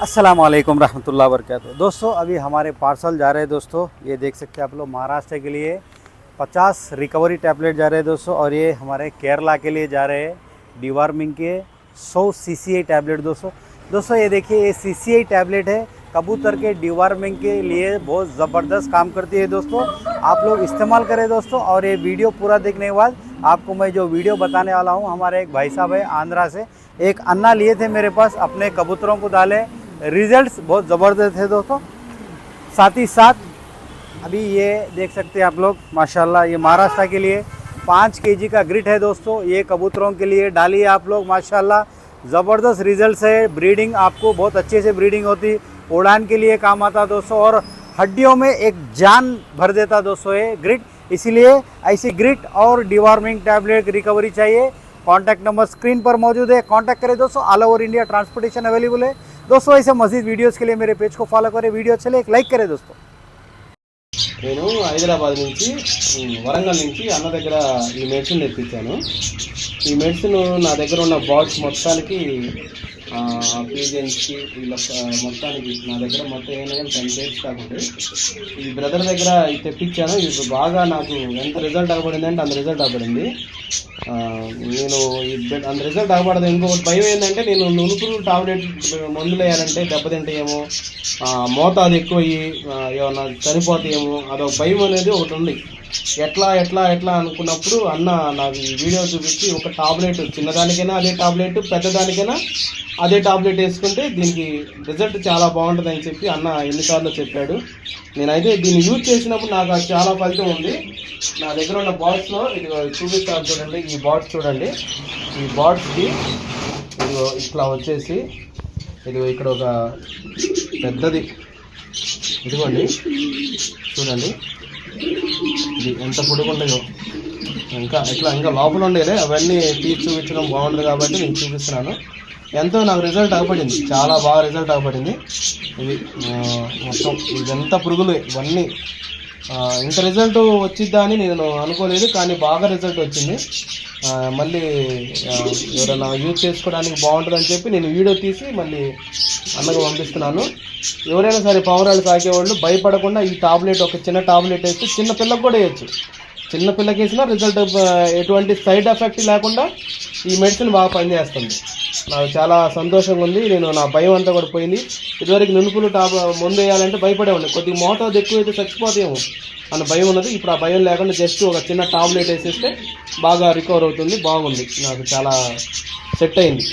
अस्सलाम वालेकुम रहमतुल्लाहि व बरकातुहू। दोस्तों अभी हमारे पार्सल जा रहे हैं दोस्तों, ये देख सकते हैं आप लोग। महाराष्ट्र के लिए 50 रिकवरी टैबलेट जा रहे हैं दोस्तों, और ये हमारे केरला के लिए जा रहे हैं डिवार्मिंग के 100 CCI टैबलेट दोस्तों ये देखिए, ये CCI टैबलेट है, कबूतर के डिवार्मिंग के लिए बहुत ज़बरदस्त काम करती है दोस्तों। आप लोग इस्तेमाल करें दोस्तों। और ये वीडियो पूरा देखने के बाद आपको मैं जो वीडियो बताने वाला हूँ, हमारे एक भाई साहब है आंध्रा से, एक अन्ना लिए थे मेरे पास, अपने कबूतरों को डाले, रिजल्ट्स बहुत ज़बरदस्त है दोस्तों। साथ ही साथ अभी ये देख सकते हैं आप लोग, माशाल्लाह ये महाराष्ट्र के लिए 5 kg का ग्रिट है दोस्तों। ये कबूतरों के लिए डालिए आप लोग, माशाल्लाह ज़बरदस्त रिजल्ट्स है। ब्रीडिंग आपको बहुत अच्छे से ब्रीडिंग होती, उड़ान के लिए काम आता दोस्तों, और हड्डियों में एक जान भर देता दोस्तों ये ग्रिट। इसीलिए ऐसी ग्रिट और डिवार्मिंग टैबलेट रिकवरी चाहिए। कॉन्टैक्ट नंबर स्क्रीन पर मौजूद है, कॉन्टैक्ट करें दोस्तों। All over India transportation available है दोस्तों। ऐसे मज़ीद वीडियोस के लिए मेरे पेज को फॉलो करें, वीडियो अच्छे एक लाइक करें दोस्तों। నేను హైదరాబాద్ నుంచి వరంగల్ నుంచి అన్న దగ్గర ఈ మెడిసిన్ తెప్పించాను। ఈ మెడిసిన్ నా దగ్గర ఉన్న బాట్స్ మొత్తానికి పీజియన్స్కి వీళ్ళ మొత్తానికి నా దగ్గర మొత్తం ఏమైనా 10 డేస్ కాకుండా ఈ బ్రదర్ దగ్గర ఇది తెప్పించాను। ఇది బాగా నాకు ఎంత రిజల్ట్ అవ్వబడింది అంటే అంత రిజల్ట్ అవ్వబడింది। నేను అంత రిజల్ట్ అవ్వబడదు। ఇంకొకటి భయం ఏంటంటే, నేను నునుపులు టాబ్లెట్ మందులు వేయాలంటే దెబ్బతింటాయేమో, మోతాదు ఎక్కువ అయ్యి ఏమన్నా చనిపోతాయేమో, అదొక భయం అనేది ఒకటి ఉంది। ఎట్లా ఎట్లా ఎట్లా అనుకున్నప్పుడు అన్న నాకు ఈ వీడియో చూపించి, ఒక టాబ్లెట్ చిన్నదానికైనా అదే టాబ్లెట్, పెద్దదానికైనా అదే టాబ్లెట్ వేసుకుంటే దీనికి రిజల్ట్ చాలా బాగుంటుందని చెప్పి అన్న ఎన్నిసార్లు చెప్పాడు। నేనైతే దీన్ని యూజ్ చేసినప్పుడు నాకు చాలా ఫలితం ఉంది। నా దగ్గర ఉన్న బాట్స్లో ఇది చూపిస్తాను చూడండి, ఈ బాట్స్ చూడండి। ఈ బాట్స్కి ఇది ఇట్లా వచ్చేసి, ఇది ఇక్కడ ఒక పెద్దది ఇదిగోండి చూడండి, ఇది ఎంత పొడుగుండదో, ఇంకా లోపల ఉండేదే అవన్నీ తీసి చూపించడం బాగుంటుంది కాబట్టి నేను చూపిస్తున్నాను। ఎంతో నాకు రిజల్ట్ అవ్వబడింది, చాలా బాగా రిజల్ట్ అవ్వబడింది। ఇది మొత్తం ఇదంతా పురుగులు ఇవన్నీ ఇంత రిజల్ట్ వచ్చిద్దా అని నేను అనుకోలేదు, కానీ బాగా రిజల్ట్ వచ్చింది। మళ్ళీ ఎవరైనా యూజ్ చేసుకోవడానికి బాగుంటుందని చెప్పి నేను వీడియో తీసి మళ్ళీ అన్నగా పంపిస్తున్నాను। ఎవరైనా సరే పావురాలు సాకేవాళ్ళు భయపడకుండా ఈ టాబ్లెట్, ఒక చిన్న టాబ్లెట్ వేసి చిన్న పిల్లకి కూడా వేయచ్చు। చిన్న పిల్లకి వేసినా రిజల్ట్ ఎటువంటి సైడ్ ఎఫెక్ట్ లేకుండా ఈ మెడిసిన్ బాగా పనిచేస్తుంది। నాకు చాలా సంతోషంగా ఉంది। నేను నా భయం అంతా కూడా పోయింది। ఇదివరకు నునుపులు మందు వేయాలంటే భయపడేవాడిని, కొద్దిగా మోతాదు ఎక్కువైతే చచ్చిపోతాయేమో అన్న భయం ఉన్నది। ఇప్పుడు ఆ భయం లేకుండా జస్ట్ ఒక చిన్న టాబ్లెట్ వేసేస్తే బాగా రికవర్ అవుతుంది, బాగుంది, నాకు చాలా సెట్ అయింది।